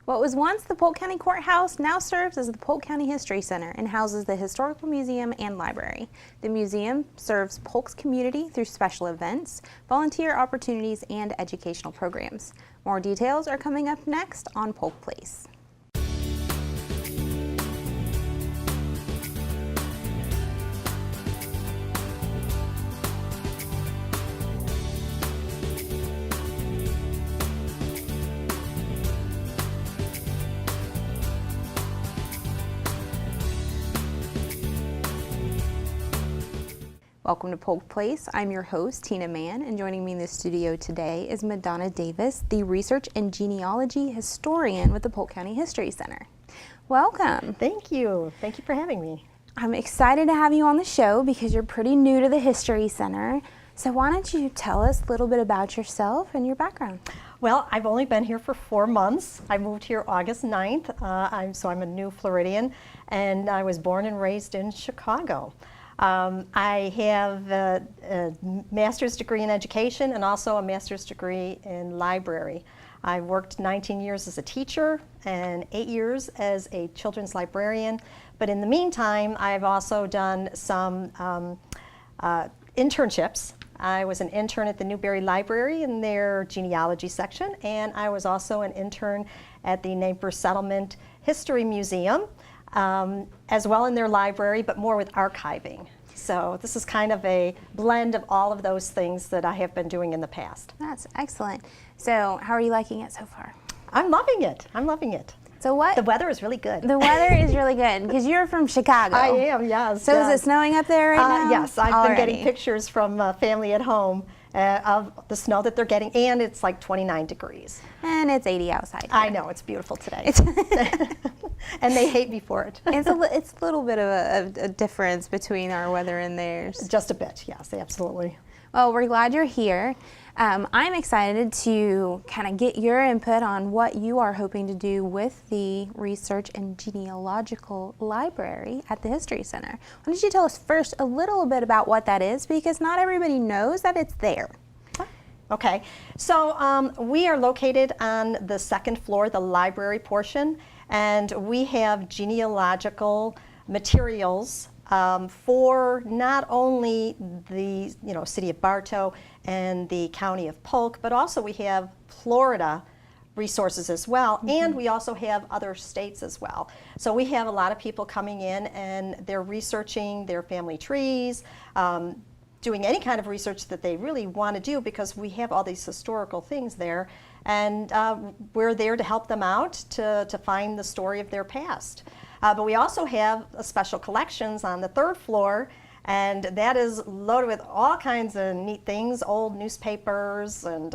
What was once the Polk County Courthouse now serves as the Polk County History Center and houses the Historical Museum and Library. The museum serves Polk's community through special events, volunteer opportunities, and educational programs. More details are coming up next on Polk Place. Welcome to Polk Place. I'm your host, Tina Mann, and joining me in the studio today is Madonna Davis, the Research and Genealogy Historian with the Polk County History Center. Welcome. Thank you. Thank you for having me. I'm excited to have you on the show because you're pretty new to the History Center. So why don't you tell us a little bit about yourself and your background? Well, I've only been here for 4 months. I moved here August 9th, so I'm a new Floridian, and I was born and raised in Chicago. I have a master's degree in education and also a master's degree in library. I worked 19 years as a teacher and 8 years as a children's librarian. But in the meantime, I've also done some internships. I was an intern at the Newberry Library in their genealogy section, and I was also an intern at the Neighbor Settlement History Museum, as well in their library, but more with archiving. So this is kind of a blend of all of those things that I have been doing in the past. That's excellent. So how are you liking it so far? I'm loving it. I'm loving it. So what? The weather is really good. The weather is really good because you're from Chicago. I am, yes. So is it snowing up there right now? Yes, I've Already. been getting pictures from family at home of the snow that they're getting, and it's like 29 degrees. And it's 80 outside. I know, it's beautiful today. And they hate me for it. It's a little bit of a difference between our weather and theirs. Just a bit, yes, absolutely. Well, we're glad you're here. I'm excited to kind of get your input on what you are hoping to do with the Research and Genealogical Library at the History Center. Why don't you tell us first a little bit about what that is, because not everybody knows that it's there. Okay, so we are located on the second floor, the library portion, and we have genealogical materials for not only the city of Bartow and the county of Polk, but also we have Florida resources as well, and we also have other states as well. So we have a lot of people coming in and they're researching their family trees, doing any kind of research that they really want to do, because we have all these historical things there, and we're there to help them out to find the story of their past. But we also have special collections on the third floor, and that is loaded with all kinds of neat things, old newspapers and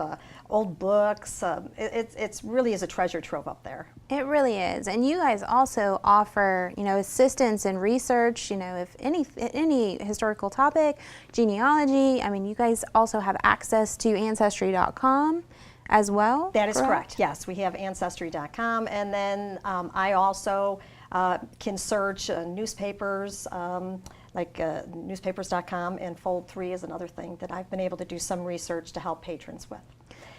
old books. It really is a treasure trove up there. It really is. And you guys also offer, assistance in research, if any historical topic, genealogy. I mean, you guys also have access to Ancestry.com as well. That is correct. Yes, we have Ancestry.com, and then I also can search newspapers, like newspapers.com, and Fold 3 is another thing that I've been able to do some research to help patrons with.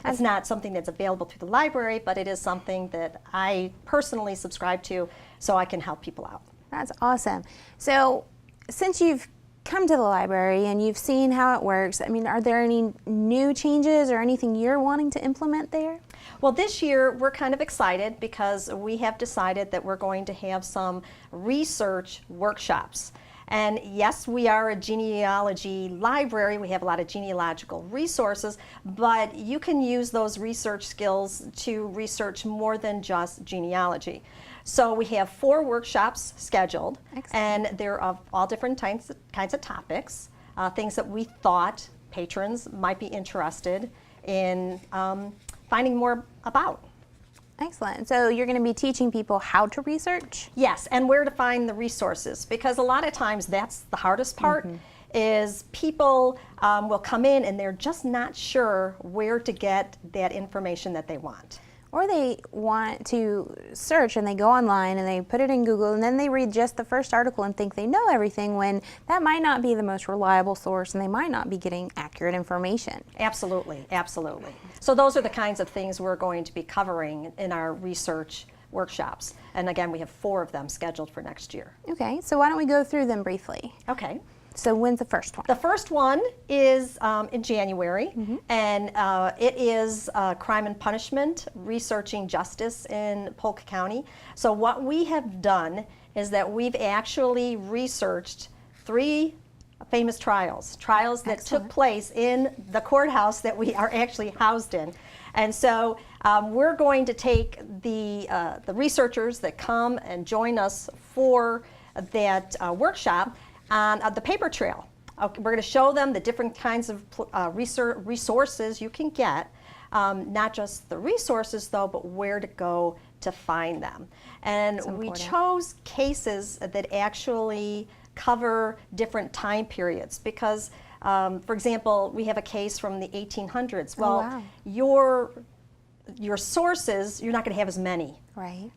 It's not something that's available through the library, but it is something that I personally subscribe to, so I can help people out. That's awesome. So since you've come to the library and you've seen how it works, I mean, are there any new changes or anything you're wanting to implement there? Well, this year we're kind of excited because we have decided that we're going to have some research workshops. And yes, we are a genealogy library. We have a lot of genealogical resources, but you can use those research skills to research more than just genealogy. So we have 4 workshops scheduled. Excellent. And they're of all different kinds of topics, things that we thought patrons might be interested in finding more about. Excellent. So you're going to be teaching people how to research? Yes, and where to find the resources, because a lot of times that's the hardest part, is people will come in and they're just not sure where to get that information that they want. Or they want to search and they go online and they put it in Google and then they read just the first article and think they know everything, when that might not be the most reliable source and they might not be getting accurate information. Absolutely, absolutely. So those are the kinds of things we're going to be covering in our research workshops. And again, we have 4 of them scheduled for next year. Okay, so why don't we go through them briefly? Okay. So when's the first one? The first one is in January, and it is Crime and Punishment, Researching Justice in Polk County. So what we have done is that we've actually researched 3 famous trials that took place in the courthouse that we are actually housed in. And so we're going to take the researchers that come and join us for that workshop on the paper trail. Okay, we're going to show them the different kinds of resources you can get, not just the resources though, but where to go to find them. And we chose cases that actually cover different time periods because, for example, we have a case from the 1800s. Well, your sources, you're not going to have as many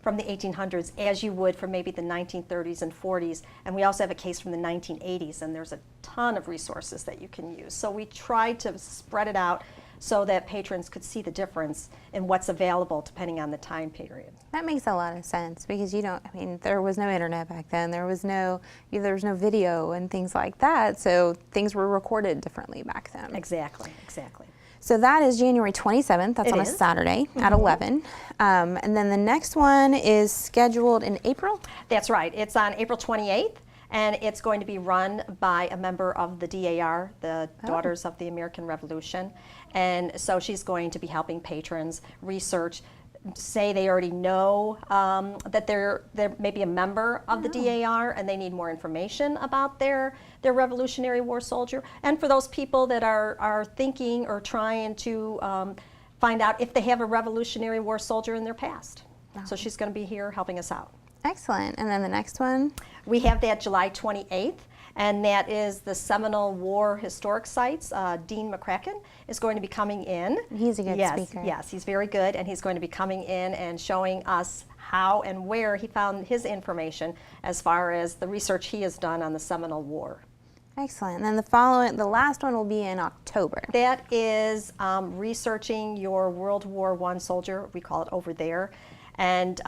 from the 1800s as you would from maybe the 1930s and 40s. And we also have a case from the 1980s, and there's a ton of resources that you can use. So we tried to spread it out so that patrons could see the difference in what's available depending on the time period. That makes a lot of sense because there was no internet back then. There was no video and things like that. So things were recorded differently back then. Exactly. So that is January 27th. That's on a Saturday at 11. And then the next one is scheduled in April? That's right. It's on April 28th. And it's going to be run by a member of the DAR, the Daughters of the American Revolution. And so she's going to be helping patrons research, say they already know that they're maybe a member of the DAR and they need more information about their Revolutionary War soldier. And for those people that are thinking or trying to find out if they have a Revolutionary War soldier in their past. So she's going to be here helping us out. Excellent. And then the next one? We have that July 28th, and that is the Seminole War Historic Sites. Dean McCracken is going to be coming in. He's a good speaker. Yes, he's very good, and he's going to be coming in and showing us how and where he found his information as far as the research he has done on the Seminole War. Excellent. And then the last one will be in October. That is researching your World War I soldier. We call it Over There. And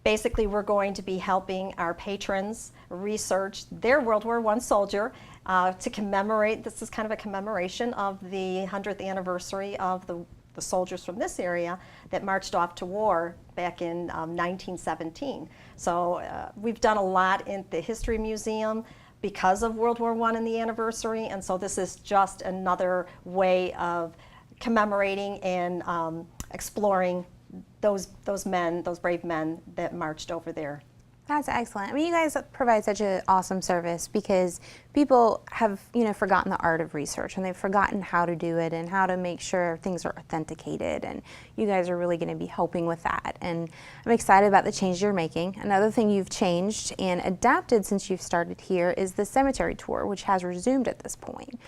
basically, we're going to be helping our patrons research their World War I soldier to commemorate. This is kind of a commemoration of the 100th anniversary of the soldiers from this area that marched off to war back in 1917. So we've done a lot in the History Museum because of World War I and the anniversary, and so this is just another way of commemorating and exploring those brave men that marched over there. That's excellent. I mean, you guys provide such an awesome service because people have, forgotten the art of research and they've forgotten how to do it and how to make sure things are authenticated, and you guys are really going to be helping with that. And I'm excited about the change you're making. Another thing you've changed and adapted since you've started here is the cemetery tour, which has resumed at this point.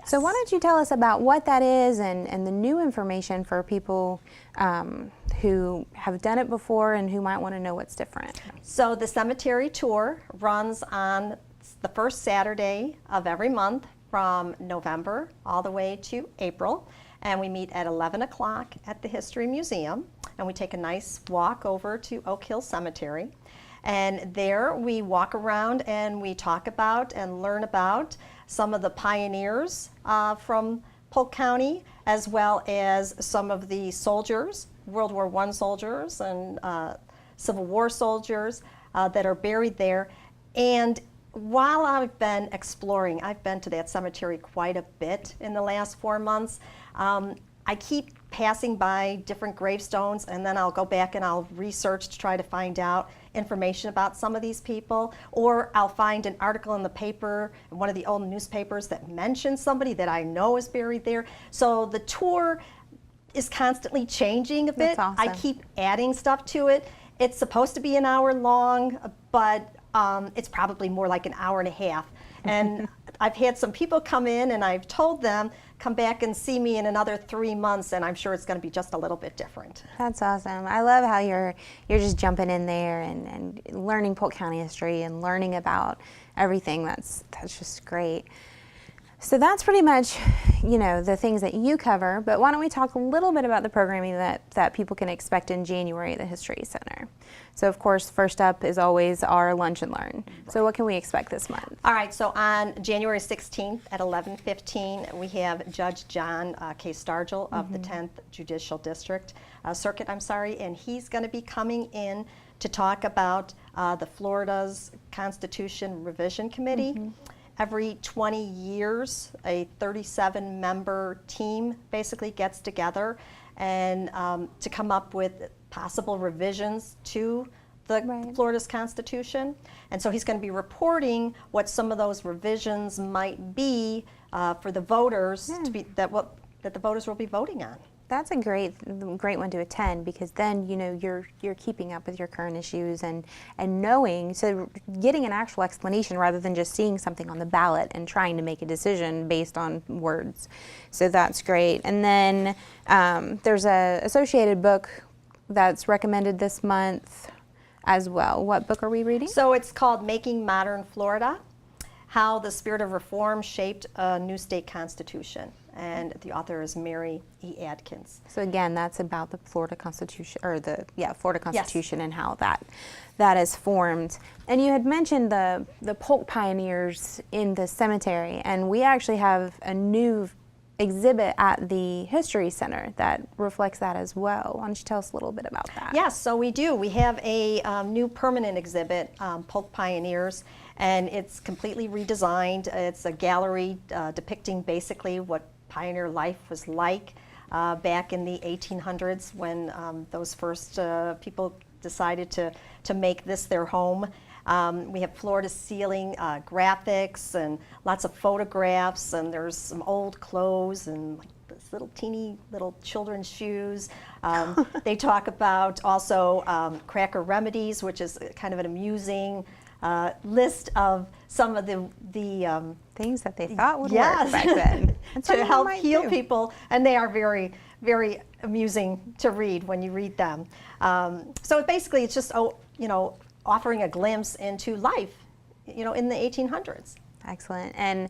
So why don't you tell us about what that is and the new information for people who have done it before and who might want to know what's different. So the cemetery tour runs on the first Saturday of every month from November all the way to April. And we meet at 11 o'clock at the History Museum. And we take a nice walk over to Oak Hill Cemetery. And there we walk around and we talk about and learn about some of the pioneers from Polk County, as well as some of the soldiers, World War I soldiers and Civil War soldiers that are buried there. And while I've been exploring, I've been to that cemetery quite a bit in the last 4 months. I keep passing by different gravestones, and then I'll go back and I'll research to try to find out information about some of these people, or I'll find an article in the paper, one of the old newspapers that mentions somebody that I know is buried there. So the tour is constantly changing a bit. That's awesome. I keep adding stuff to it. It's supposed to be an hour long, but it's probably more like an hour and a half. And I've had some people come in and I've told them, come back and see me in another 3 months, and I'm sure it's going to be just a little bit different. That's awesome. I love how you're just jumping in there and learning Polk County history and learning about everything. That's just great. So that's pretty much, the things that you cover, but why don't we talk a little bit about the programming that people can expect in January at the History Center. So of course, first up is always our Lunch and Learn. So what can we expect this month? All right, so on January 16th at 11:15, we have Judge John K. Stargell of the 10th Judicial District Circuit, and he's going to be coming in to talk about the Florida's Constitution Revision Committee. Every 20 years, a 37-member team basically gets together and to come up with possible revisions to the Florida's Constitution. And so he's going to be reporting what some of those revisions might be for the voters to be that the voters will be voting on. That's a great one to attend, because then you're keeping up with your current issues and knowing, so getting an actual explanation rather than just seeing something on the ballot and trying to make a decision based on words. So that's great. And then there's a associated book that's recommended this month as well. What book are we reading? So it's called Making Modern Florida: How the Spirit of Reform Shaped a New State Constitution. And the author is Mary E. Adkins. So again, that's about the Florida Constitution, or Florida Constitution, and how that is formed. And you had mentioned the Polk pioneers in the cemetery, and we actually have a new exhibit at the History Center that reflects that as well. Why don't you tell us a little bit about that? Yes, so we do. We have a new permanent exhibit, Polk Pioneers, and it's completely redesigned. It's a gallery depicting basically what pioneer life was like back in the 1800s when those first people decided to make this their home. We have floor-to-ceiling graphics and lots of photographs, and there's some old clothes and like this little teeny little children's shoes. They talk about also cracker remedies, which is kind of an amusing list of some of the things that they thought would work back then. To help heal people, and they are very, very amusing to read when you read them. So basically, it's just offering a glimpse into life, in the 1800s. Excellent. And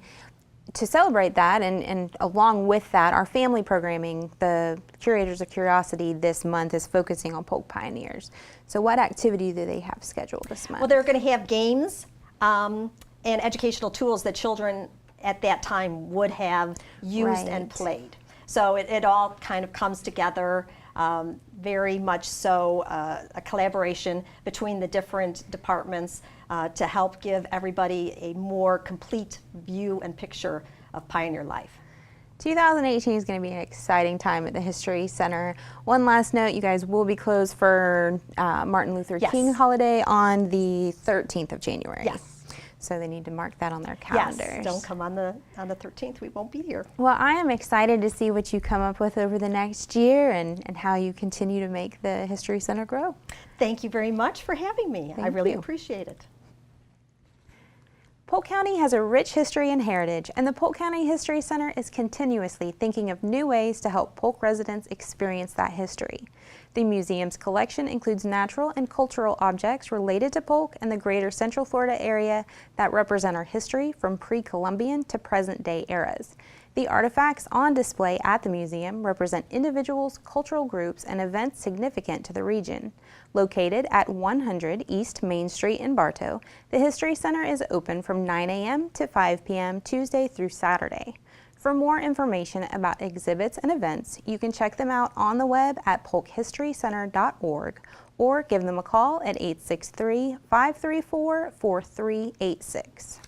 to celebrate that, and along with that, our family programming, the Curators of Curiosity this month is focusing on Polk pioneers. So what activity do they have scheduled this month? Well, they're going to have games and educational tools that children at that time would have used and played. So it all kind of comes together, very much so a collaboration between the different departments to help give everybody a more complete view and picture of pioneer life. 2018 is going to be an exciting time at the History Center. One last note, you guys will be closed for Martin Luther King holiday on the 13th of January. Yes. So they need to mark that on their calendars. Yes, don't come on the 13th. We won't be here. Well, I am excited to see what you come up with over the next year and how you continue to make the History Center grow. Thank you very much for having me. I really appreciate it. Polk County has a rich history and heritage, and the Polk County History Center is continuously thinking of new ways to help Polk residents experience that history. The museum's collection includes natural and cultural objects related to Polk and the greater Central Florida area that represent our history from pre-Columbian to present-day eras. The artifacts on display at the museum represent individuals, cultural groups, and events significant to the region. Located at 100 East Main Street in Bartow, the History Center is open from 9 a.m. to 5 p.m. Tuesday through Saturday. For more information about exhibits and events, you can check them out on the web at polkhistorycenter.org or give them a call at 863-534-4386.